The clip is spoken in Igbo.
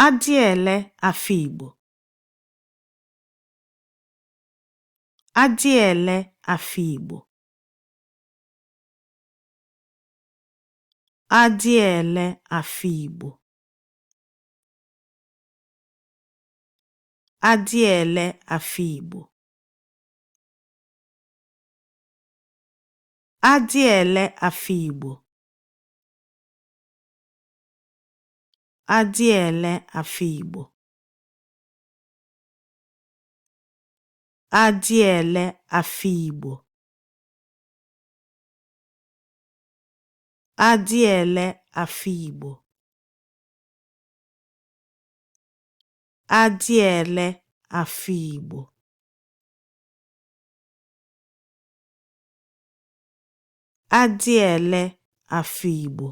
Adịele Afikpo. Adịele Afikpo. Adịele Afikpo. Adịele Afikpo. Adịele Afikpo. Adịele Afikpo. Adịele Afikpo. Adịele Afikpo. Adịele Afikpo. Adịele Afikpo.